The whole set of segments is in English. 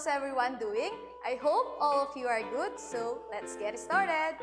How's everyone doing? I hope all of you are good, so let's get started.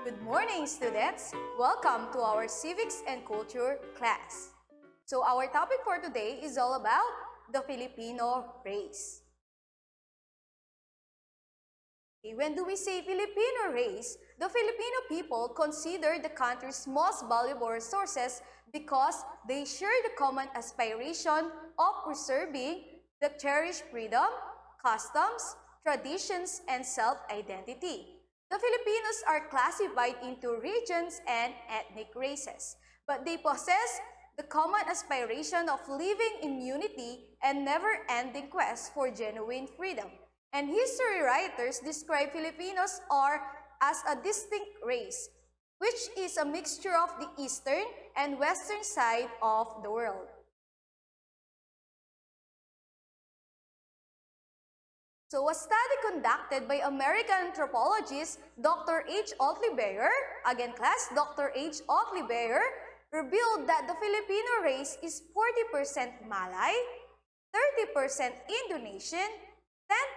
Good morning, students. Welcome to our Civics and Culture class. So our topic for today is all about the Filipino race. When do we say Filipino race, the Filipino people consider the country's most valuable resources because they share the common aspiration of preserving the cherished freedom, customs, traditions, and self-identity. The Filipinos are classified into regions and ethnic races, but they possess the common aspiration of living in unity and never-ending quest for genuine freedom. And history writers describe Filipinos as a distinct race, which is a mixture of the eastern and western side of the world. So a study conducted by American anthropologist Dr. H. Otley Beyer, again class, Dr. H. Otley Beyer, revealed that the Filipino race is 40% Malay, 30% Indonesian,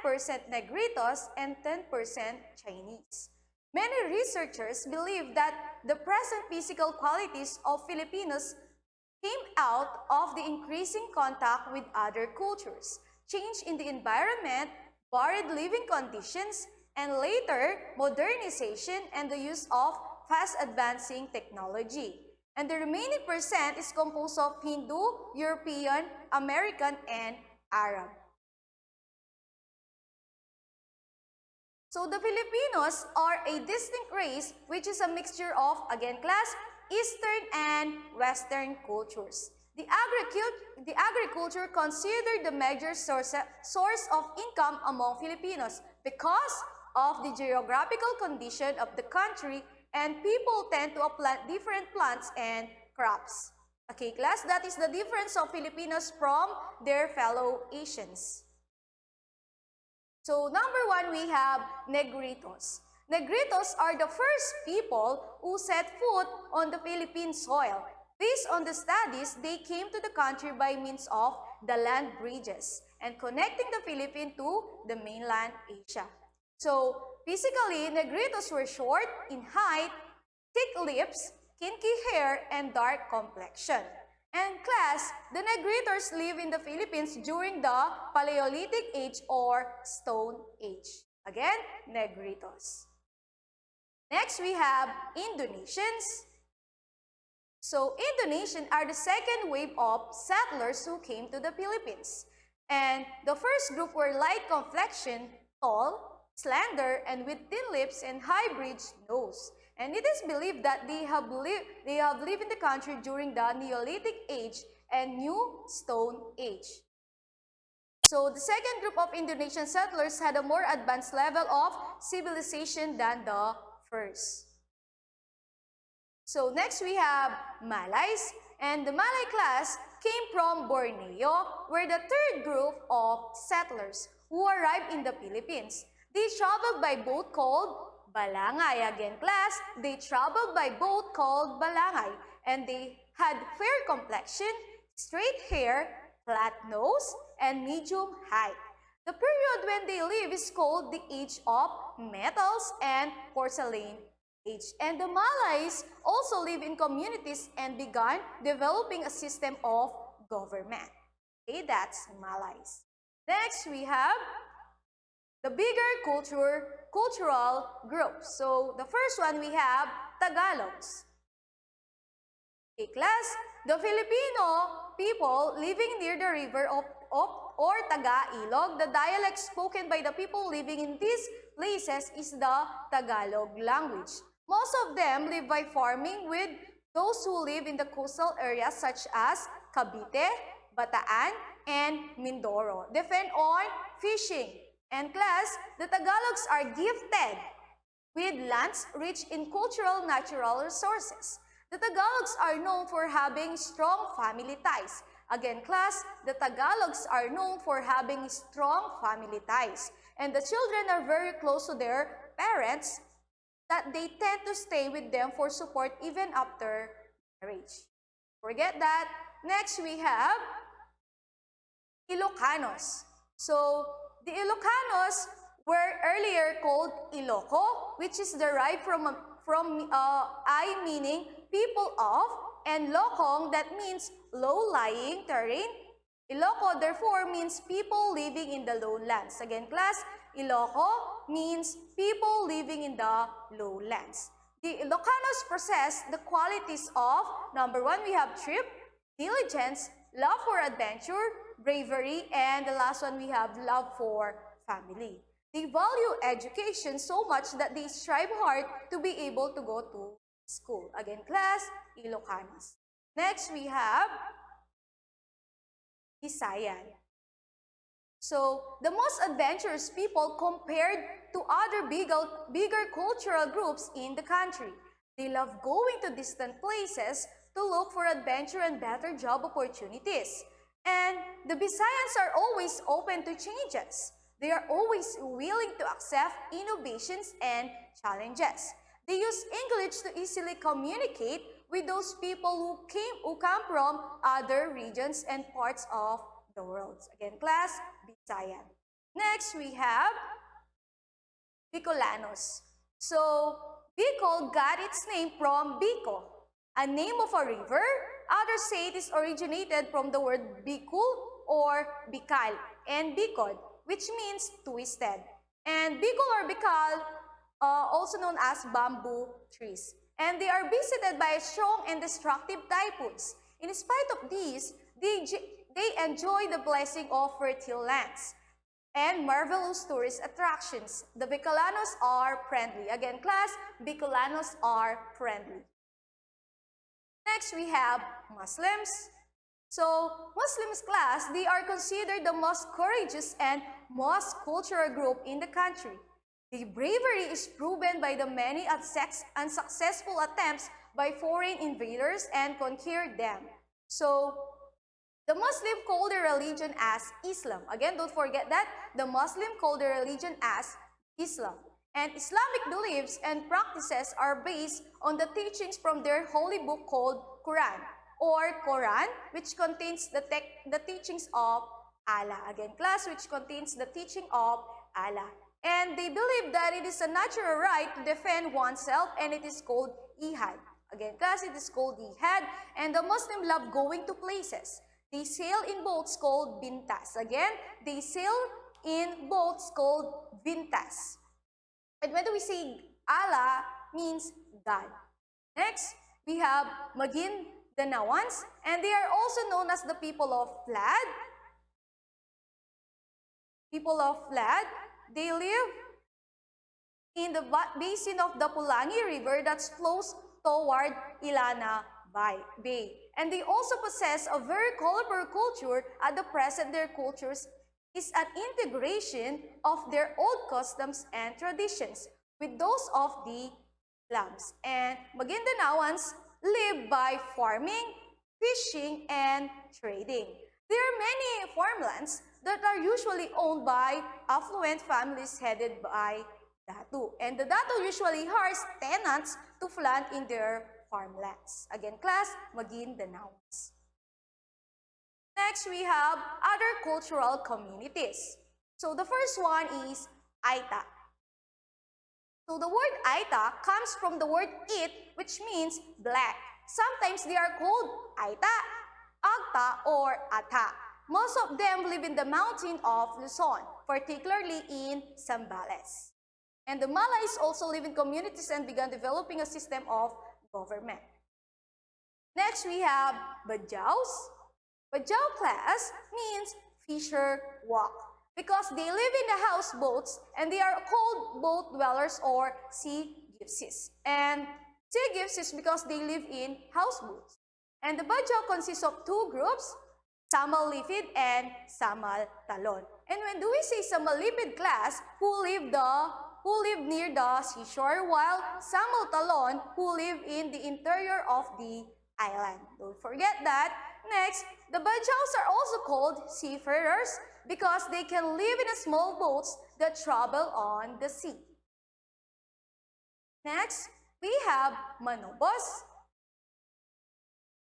10% Negritos, and 10% Chinese. Many researchers believe that the present physical qualities of Filipinos came out of the increasing contact with other cultures, change in the environment, varied living conditions, and later modernization and the use of fast-advancing technology. And the remaining percent is composed of Hindu, European, American, and Arab. So the Filipinos are a distinct race which is a mixture of, again class, Eastern and Western cultures. The agriculture considered the major source of income among Filipinos because of the geographical condition of the country, and people tend to plant different plants and crops. Okay class, that is the difference of Filipinos from their fellow Asians. So number one, we have Negritos. Negritos are the first people who set foot on the Philippine soil. Based on the studies, they came to the country by means of the land bridges and connecting the Philippines to the mainland Asia. So physically, Negritos were short in height, thick lips, kinky hair, and dark complexion. And class, the Negritos live in the Philippines during the Paleolithic Age or Stone Age. Again, Negritos. Next, we have Indonesians. So, Indonesians are the second wave of settlers who came to the Philippines. And the first group were light complexion, tall, slender, and with thin lips and high-bridged nose. And it is believed that they have lived in the country during the Neolithic Age and New Stone Age. So the second group of Indonesian settlers had a more advanced level of civilization than the first. So next we have Malays, and the Malay class came from Borneo, where the third group of settlers who arrived in the Philippines. They traveled by boat called Balangay. Again class, they traveled by boat called Balangay, and they had fair complexion, straight hair, flat nose, and medium height. The period when they live is called the Age of Metals and Porcelain Age. And the Malays also live in communities and began developing a system of government. Okay, that's Malays. Next, we have the bigger cultural groups. So the first one we have Tagalogs. Okay, class, the Filipino people living near the river or Taga-Ilog, the dialect spoken by the people living in these places is the Tagalog language. Most of them live by farming, with those who live in the coastal areas such as Cavite, Bataan, and Mindoro depend on fishing. And class, the Tagalogs are gifted with lands rich in cultural natural resources. The Tagalogs are known for having strong family ties. Again, class, the Tagalogs are known for having strong family ties. And the children are very close to their parents, that they tend to stay with them for support even after marriage. Forget that. Next, we have Ilocanos. So, the Ilocanos were earlier called Iloco, which is derived from I meaning people of, and Lokong that means low-lying terrain. Iloco therefore means people living in the lowlands. Again, class, Iloco means people living in the lowlands. The Ilocanos possess the qualities of, number one, we have thrift, diligence, love for adventure, bravery, and the last one we have love for family. They value education so much that they strive hard to be able to go to school. Again, class, Ilocanos. Next, we have Visayan. So, the most adventurous people compared to other bigger cultural groups in the country. They love going to distant places to look for adventure and better job opportunities. And the Visayans are always open to changes. They are always willing to accept innovations and challenges. They use English to easily communicate with those people who come from other regions and parts of the world. Again, class, Visayan. Next, we have Bicolanos. So, Bicol got its name from Bico, a name of a river. Others say it is originated from the word Bicol or Bical and Bicod, which means twisted. And Bicol or Bical, also known as bamboo trees. And they are visited by strong and destructive typhoons. In spite of these, they enjoy the blessing of fertile lands and marvelous tourist attractions. The Bicolanos are friendly. Again, class, Bicolanos are friendly. Next, we have Muslims. So, Muslims class, they are considered the most courageous and most cultural group in the country. The bravery is proven by the many unsuccessful attempts by foreign invaders and conquered them. So, the Muslim call their religion as Islam. Again, don't forget that. The Muslim call their religion as Islam. And Islamic beliefs and practices are based on the teachings from their holy book called Quran, or Quran, which contains the teachings of Allah. Again, class, which contains the teaching of Allah. And they believe that it is a natural right to defend oneself, and it is called Ihad. Again, class, it is called Ihad. And the Muslim love going to places. They sail in boats called bintas. Again, they sail in boats called bintas. And when we say Allah, means God. Next, we have Maguindanawans, and they are also known as the people of Flad. People of Flad, they live in the basin of the Pulangi River that flows toward Ilana Bay. And they also possess a very colorful culture. At the present, their cultures is an integration of their old customs and traditions with those of the Islams. And Maguindanawans live by farming, fishing, and trading. There are many farmlands that are usually owned by affluent families headed by Datu. And the Datu usually hires tenants to plant in their farmlands. Again, class, Maguindanawans. Next, we have other cultural communities. So the first one is Aita. So the word Aita comes from the word it, which means black. Sometimes they are called Aita, Agta, or Ata. Most of them live in the mountain of Luzon, particularly in Zambales. And the Malays also live in communities and began developing a system of government. Next, we have Badjaos. Badjao class means fisher walk because they live in the houseboats and they are called boat dwellers or sea gypsies. And sea gypsies because they live in houseboats. And the Badjao consists of two groups, Samal Lipid and Samal Talon. And when do we say Samal Lipid class, who live near the seashore, while Samal Talon who live in the interior of the island. Don't forget that. Next, the Badjaos are also called seafarers because they can live in small boats that travel on the sea. Next, we have Manobos.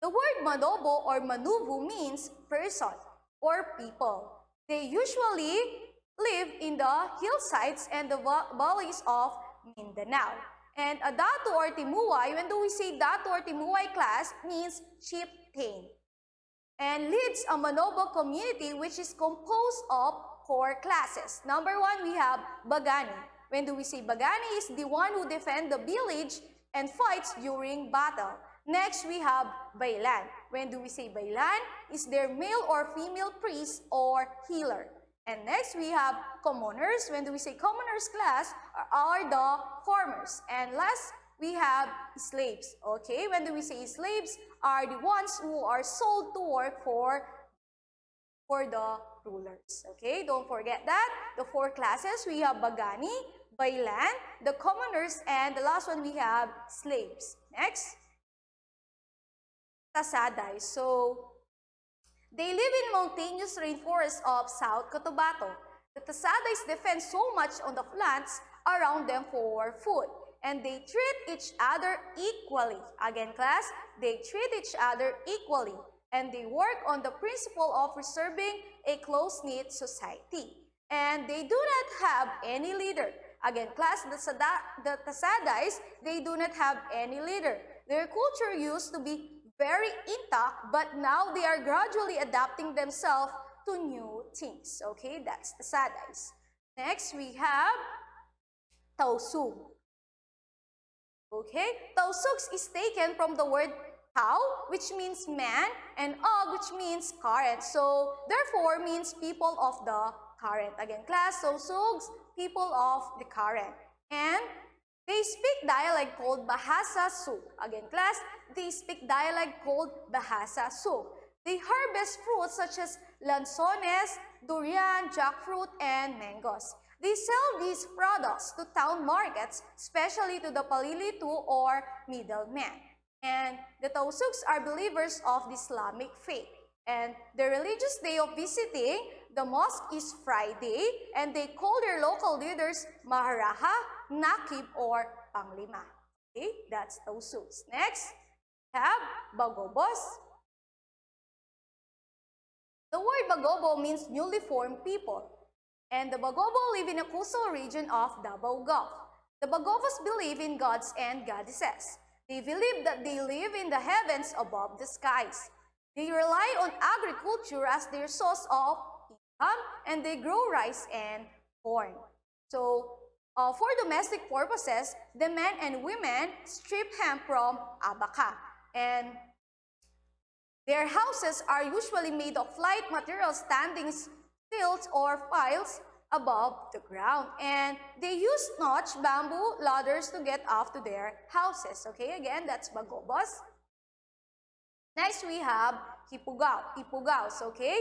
The word Manobo or Manubu means person or people. They usually live in the hillsides and the valleys of Mindanao. And a Datu or Timuay, when do we say Datu or Timuay class, means chieftain. And leads a Manobo community which is composed of 4 classes. Number 1, we have Bagani. When do we say Bagani is the one who defends the village and fights during battle. Next, we have Baylan. When do we say Baylan? Is their male or female priest or healer. And next, we have commoners. When do we say commoners class are the farmers. And last, we have slaves. Okay, when do we say slaves are the ones who are sold to work for the rulers. Okay, don't forget that. The 4 classes, we have Bagani, Baylan, the commoners, and the last one we have slaves. Next, Tasadays. So, they live in mountainous rainforests of South Cotabato. The Tasadays defend so much on the plants around them for food, and they treat each other equally. Again, class, they treat each other equally, and they work on the principle of preserving a close-knit society. And they do not have any leader. Again, class, the Tasadays, they do not have any leader. Their culture used to be very intact, but now they are gradually adapting themselves to new things. Okay, that's the Tasadays. Next, we have Tausug. Okay, Tausugs is taken from the word Tau, which means man, and Og, which means current. So, therefore, means people of the current. Again, class, Tausugs, people of the current. And they speak dialect called Bahasa Sug. Again, class, they speak dialect called Bahasa Sug. They harvest fruits such as lanzones, durian, jackfruit, and mangoes. They sell these products to town markets, especially to the palilitu or middlemen. And the Tausugs are believers of the Islamic faith. And the religious day of visiting the mosque is Friday, and they call their local leaders Maharaja, Nakib, or Panglima. Okay, that's Tausugs. Next, we have Bagobos. The word Bagobo means newly formed people. And the Bagobo live in a coastal region of Davao Gulf. The Bagobos believe in gods and goddesses. They believe that they live in the heavens above the skies. They rely on agriculture as their source of income, and they grow rice and corn. So, for domestic purposes, the men and women strip hemp from abaca. And their houses are usually made of light materials standing stilts or piles above the ground, and they use notch bamboo ladders to get up to their houses. Okay, again, that's Bagobos. Next, we have Ifugaos. Okay,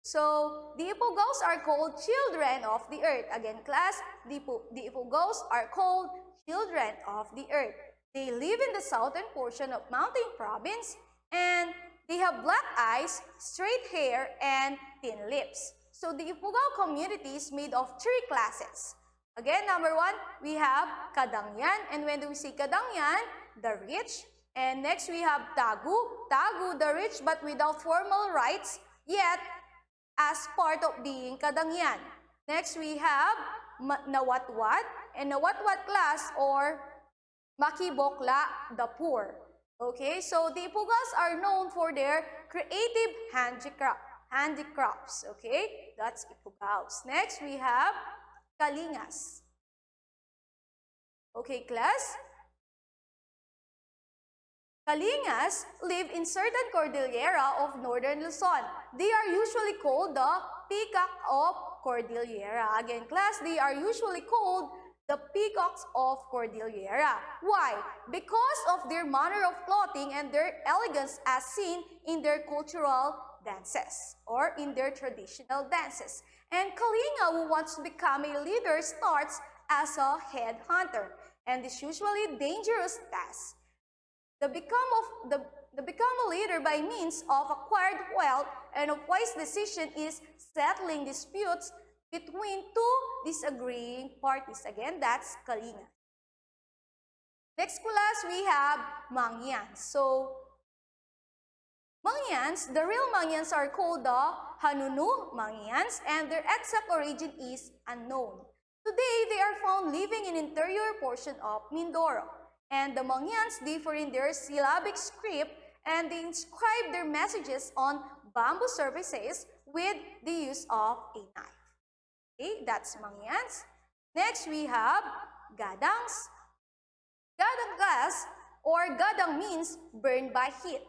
so the Ifugaos are called children of the earth. Again, class, the Ifugaos are called children of the earth. They live in the southern portion of Mountain Province, and they have black eyes, straight hair, and thin lips. So the Ifugao community is made of 3 classes. Again, number 1, we have Kadangyan. And when do we say Kadangyan? The rich. And next we have Tagu. Tagu, the rich but without formal rights, yet as part of being Kadangyan. Next we have Nawatwat. And Nawatwat class or Makibokla, the poor. Okay, so the Ifugas are known for their creative handicrafts. Okay, that's Ifugaos. Next, we have Kalingas. Okay, class. Kalingas live in certain Cordillera of northern Luzon. They are usually called the peacock of Cordillera. Again, class, they are usually called the peacocks of Cordillera. Why? Because of their manner of clothing and their elegance as seen in their cultural dances or in their traditional dances. And Kalinga, who wants to become a leader, starts as a head hunter, and is usually dangerous task. The become a leader by means of acquired wealth and a wise decision is settling disputes between 2 disagreeing parties. Again, that's Kalinga. Next class, we have Mangyans. So, Mangyans, the real Mangyans are called the Hanunu Mangyans, and their exact origin is unknown. Today, they are found living in interior portion of Mindoro. And the Mangyans differ in their syllabic script, and they inscribe their messages on bamboo surfaces with the use of a knife. Okay, that's Mangyans. Next, we have Gadangs. Gadangas, or Gadang, means burned by heat.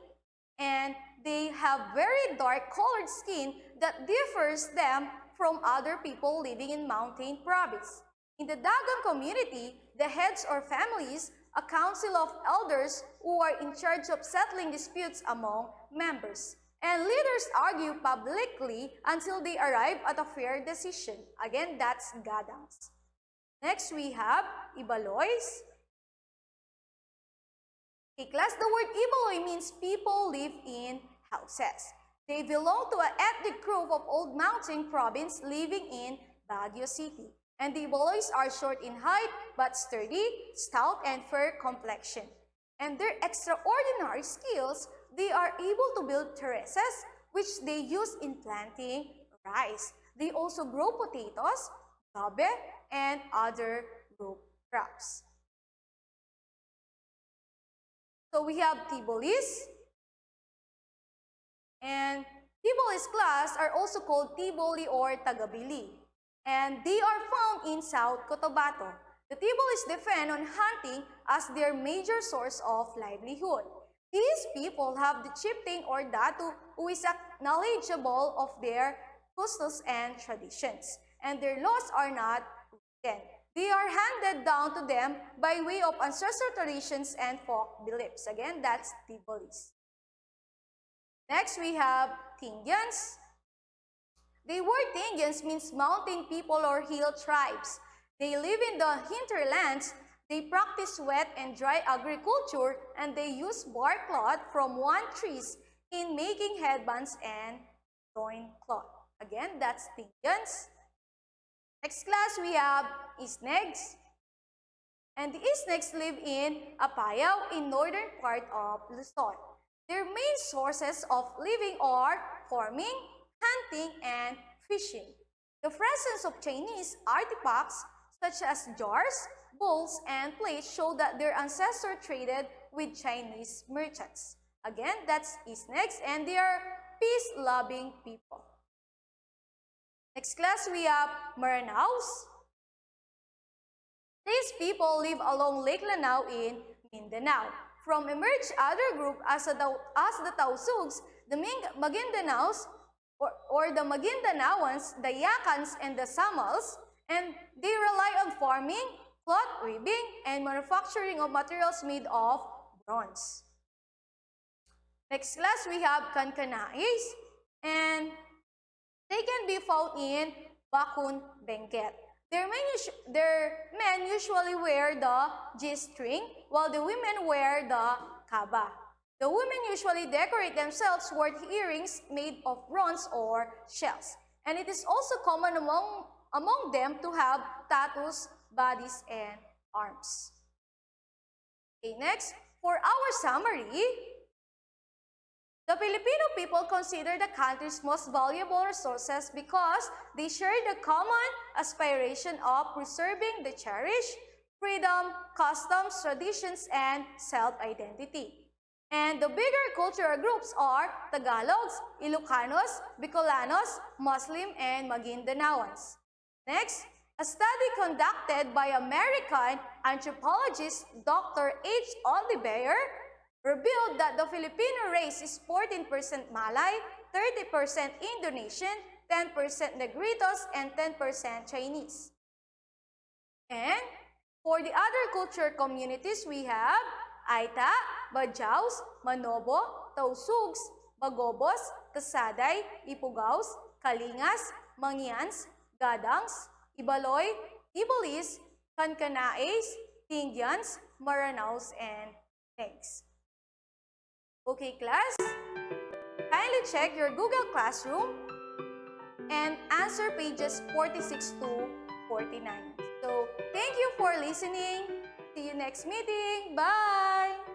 And they have very dark colored skin that differs them from other people living in mountain province. In the Dagang community, the heads or families, a council of elders who are in charge of settling disputes among members. And leaders argue publicly until they arrive at a fair decision. Again, that's Gadangs. Next, we have Ibaloys. Okay, class, the word Ibaloy means people live in houses. They belong to an ethnic group of Old Mountain Province living in Baguio City. And the Ibaloys are short in height but sturdy, stout, and fair complexion. And their extraordinary skills, they are able to build terraces which they use in planting rice. They also grow potatoes, gabe, and other root crops. So we have Tibolis. And Tibolis class are also called Tiboli or Tagabili. And they are found in South Cotabato. The Tibolis depend on hunting as their major source of livelihood. These people have the chieftain or datu who is knowledgeable of their customs and traditions. And their laws are not written. They are handed down to them by way of ancestral traditions and folk beliefs. Again, that's Tibolis. Next, we have Mangyans. The word Mangyans means mountain people or hill tribes. They live in the hinterlands. They practice wet and dry agriculture, and they use bark cloth from one trees in making headbands and loincloth. Again, that's Mangyans. Next class, we have Isnegs. And the Isnegs live in Apayao in northern part of Luzon. Their main sources of living are farming, hunting, and fishing. The presence of Chinese artifacts such as jars, bowls, and plates show that their ancestors traded with Chinese merchants. Again, that's Isnegs, and they are peace-loving people. Next class, we have Maranaos. These people live along Lake Lanao in Mindanao. From emerged other group as the Tausugs, the Magindanaos, or the Magindanaoans, the Yakans, and the Samals, and they rely on farming, cloth weaving, and manufacturing of materials made of bronze. Next class, we have Kankanaes, and they can be found in Bakun, Benguet. Their men usually wear the G-string, while the women wear the kaba. The women usually decorate themselves with earrings made of bronze or shells. And it is also common among them to have tattoos, bodies, and arms. Okay, next, for our summary, the Filipino people consider the country's most valuable resources because they share the common aspiration of preserving the cherished freedom, customs, traditions, and self-identity. And the bigger cultural groups are Tagalogs, Ilocanos, Bicolanos, Muslim, and Magindanaoans. Next, a study conducted by American anthropologist Dr. H. Oliveira revealed that the Filipino race is 14% Malay, 30% Indonesian, 10% Negritos, and 10% Chinese. And for the other culture communities, we have Aita, Badjaos, Manobos, Tausugs, Bagobos, Tasadays, Ifugaos, Kalingas, Mangyans, Gadangs, Ibaloys, Tibolis, Kankanaes, Mangyans, Maranaos, and Isnegs. Okay, class, kindly check your Google Classroom and answer pages 46 to 49. So, thank you for listening. See you next meeting. Bye!